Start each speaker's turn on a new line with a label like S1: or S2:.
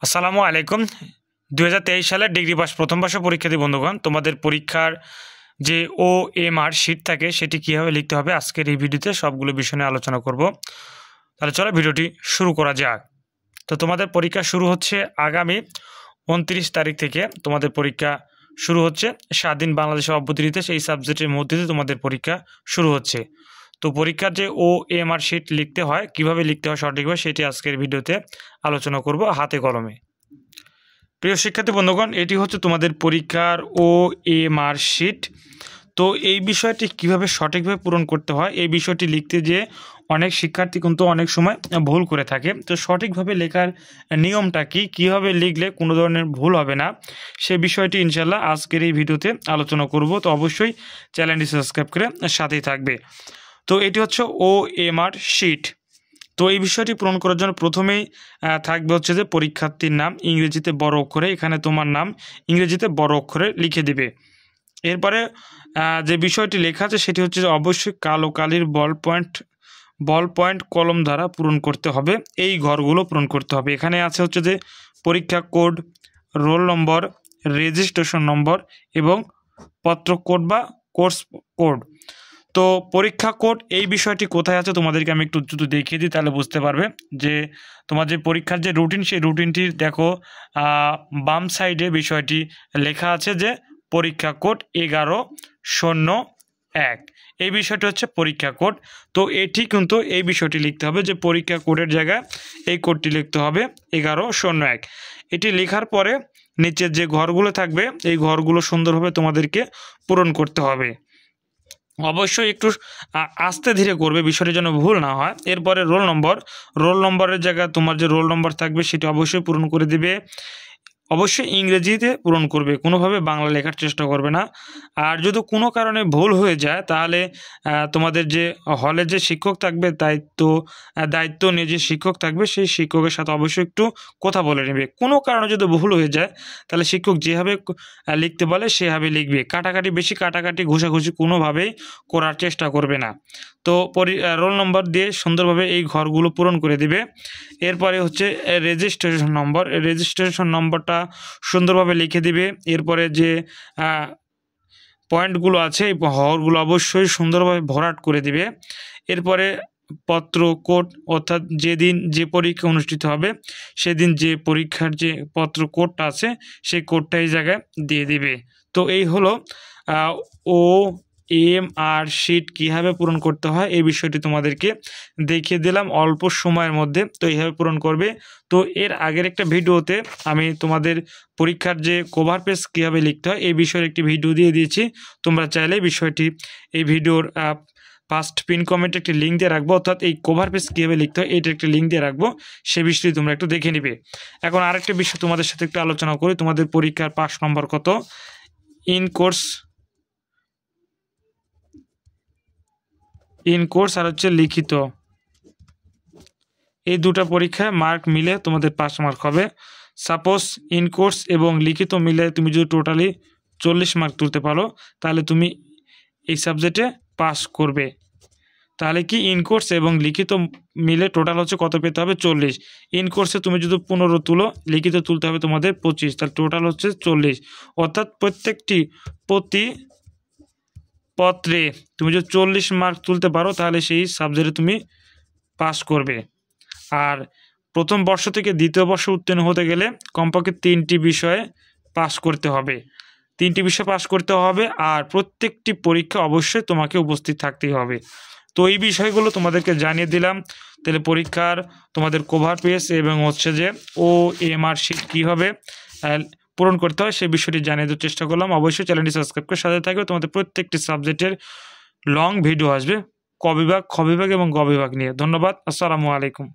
S1: আসসালামু আলাইকুম। 2023 সালের ডিগ্রি পাস প্রথম বর্ষ পরীক্ষার্থী বন্ধুগণ, তোমাদের পরীক্ষার যে OMR শিট থাকে সেটি কীভাবে লিখতে হবে আজকের এই ভিডিওতে সবগুলো বিষয় নিয়ে আলোচনা করব। তাহলে চলো ভিডিওটি শুরু করা যাক। তো তোমাদের পরীক্ষা শুরু হচ্ছে আগামী 29 তারিখ থেকে। তোমাদের পরীক্ষা শুরু হচ্ছে স্বাধীন বাংলাদেশের অভ্যুদয় ইতিহাস এই সাবজেক্টের মধ্যে দিয়ে তোমাদের পরীক্ষা শুরু হচ্ছে। তো পরীক্ষার যে OMR শিট লিখতে হয়, কিভাবে লিখতে হয় সঠিকভাবে, সেটি আজকের ভিডিওতে আলোচনা করব হাতে কলমে। প্রিয় শিক্ষার্থী বন্ধুগণ, এটি হচ্ছে তোমাদের পরীক্ষার OMR শিট। তো এই বিষয়টি কিভাবে সঠিকভাবে পূরণ করতে হয়, এই বিষয়টি লিখতে যে অনেক শিক্ষার্থী কিন্তু অনেক সময় ভুল করে থাকে। তো সঠিকভাবে লেখার নিয়মটা কি, কীভাবে লিখলে কোনো ধরনের ভুল হবে না, সে বিষয়টি ইনশাল্লাহ আজকের এই ভিডিওতে আলোচনা করব। তো অবশ্যই চ্যানেলটি সাবস্ক্রাইব করে সাথেই থাকবে। তো এটি হচ্ছে OMR শিট। তো এই বিষয়টি পূরণ করার জন্য প্রথমেই থাকবে হচ্ছে যে পরীক্ষার্থীর নাম ইংরেজিতে বড় অক্ষরে, এখানে তোমার নাম ইংরেজিতে বড় অক্ষরে লিখে দিবে। এরপরে যে বিষয়টি লেখা আছে সেটি হচ্ছে যে অবশ্যই কালো কালির বল পয়েন্ট কলম দ্বারা পূরণ করতে হবে। এই ঘরগুলো পূরণ করতে হবে। এখানে আছে হচ্ছে যে পরীক্ষা code, roll number, registration number এবং পত্র কোড বা কোর্স কোড। তো পরীক্ষা কোড এই বিষয়টি কোথায় আছে তোমাদেরকে আমি একটু যদি দেখিয়ে দিই তাহলে বুঝতে পারবে যে তোমার যে পরীক্ষার যে রুটিন, সেই রুটিনটির দেখো বাম সাইডে বিষয়টি লেখা আছে যে পরীক্ষা কোড 1101। এই বিষয়টি হচ্ছে পরীক্ষা কোড। তো এটি কিন্তু এই বিষয়টি লিখতে হবে যে পরীক্ষা কোডের জায়গায় এই কোডটি লিখতে হবে 1101। এটি লেখার পরে নিচের যে ঘরগুলো থাকবে এই ঘরগুলো সুন্দরভাবে তোমাদেরকে পূরণ করতে হবে। অবশ্যই একটু আস্তে ধীরে করবে, বিষয়টি যেন ভুল না হয়। এরপরে রোল নম্বরের জায়গায় তোমার যে রোল নম্বর থাকবে সেটি অবশ্যই পূরণ করে দিবে। অবশ্যই ইংরেজিতে পূরণ করবে, কোনোভাবে বাংলা লেখার চেষ্টা করবে না। আর যদি কোনো কারণে ভুল হয়ে যায় তাহলে তোমাদের যে হলে যে শিক্ষক থাকবে দায়িত্ব নিয়ে যে শিক্ষক থাকবে সেই শিক্ষকের সাথে অবশ্যই একটু কথা বলে নেবে। কোনো কারণে যদি ভুল হয়ে যায় তাহলে শিক্ষক যেভাবে লিখতে বলে সেভাবে লিখবে। বেশি কাটাকাটি ঘষাঘষি কোনোভাবেই করার চেষ্টা করবে না। তো রোল নম্বর দিয়ে সুন্দরভাবে এই ঘরগুলো পূরণ করে দিবে। এরপরে হচ্ছে রেজিস্ট্রেশন নম্বরটা সুন্দরভাবে লিখে দিবে। এরপরে যে পয়েন্টগুলো আছে এই হরগুলো অবশ্যই সুন্দরভাবে ভরাট করে দিবে। এরপরে পত্র কোড, অর্থাৎ যেদিন যে পরীক্ষা অনুষ্ঠিত হবে সেদিন যে পরীক্ষার যে পত্র কোডটা আছে সেই কোডটা এই জায়গায় দিয়ে দিবে। তো এই হলো OMR শিট কীভাবে পূরণ করতে হয় এই বিষয়টি তোমাদেরকে দেখিয়ে দিলাম অল্প সময়ের মধ্যে। তো এইভাবে পূরণ করবে। তো এর আগের একটা ভিডিওতে আমি তোমাদের পরীক্ষার যে কভার পেজ কীভাবে লিখতে হয় এই বিষয়ের একটি ভিডিও দিয়ে দিয়েছি। তোমরা চাইলে বিষয়টি এই ভিডিওর ফার্স্ট পিন কমেন্টে একটি লিঙ্ক দিয়ে রাখবো, অর্থাৎ এই কভার পেজ কীভাবে লিখতে হয় এইটা একটি লিঙ্ক দিয়ে রাখবো, সে বিষয়টি তোমরা একটু দেখে নিবে। এখন আরেকটা বিষয় তোমাদের সাথে একটু আলোচনা করি। তোমাদের পরীক্ষার পাস নম্বর কত, ইন কোর্স আর হচ্ছে লিখিত, এই দুটা পরীক্ষায় মার্ক মিলে তোমাদের 5 মার্ক হবে। সাপোজ ইন কোর্স এবং লিখিত মিলে তুমি যদি টোটালি 40 মার্ক তুলতে পারো তাহলে তুমি এই সাবজেক্টে পাস করবে। তাহলে কি ইন কোর্স এবং লিখিত মিলে টোটাল হচ্ছে কত পেতে হবে, 40। ইন কোর্সে তুমি যদি 15 তুলো, লিখিত তুলতে হবে তোমাদের 25, তাহলে টোটাল হচ্ছে 40। অর্থাৎ প্রতি পত্রে তুমি যদি 40 মার্ক তুলতে পারো তাহলে সেই সাবজেক্টে তুমি পাস করবে। আর প্রথম বর্ষ থেকে দ্বিতীয় বর্ষ উত্তীর্ণ হতে গেলে কমপক্ষে 3টি বিষয়ে পাস করতে হবে। 3টি বিষয় পাস করতে হবে আর প্রত্যেকটি পরীক্ষা অবশ্যই তোমাকে উপস্থিত থাকতেই হবে। তো এই বিষয়গুলো তোমাদেরকে জানিয়ে দিলাম। তাহলে পরীক্ষার তোমাদের কভার পেজ এবং হচ্ছে যে OMR শিট কীভাবে পূরণ করতে হয় সেই বিষয়টি জানিয়ে দেওয়ার চেষ্টা করলাম। অবশ্যই চ্যানেলটি সাবস্ক্রাইব করে সাথে থাকবে। তোমাদের প্রত্যেকটি সাবজেক্টের লং ভিডিও আসবে ক বিভাগ, খ বিভাগ এবং গ বিভাগ নিয়ে। ধন্যবাদ। আসসালামু আলাইকুম।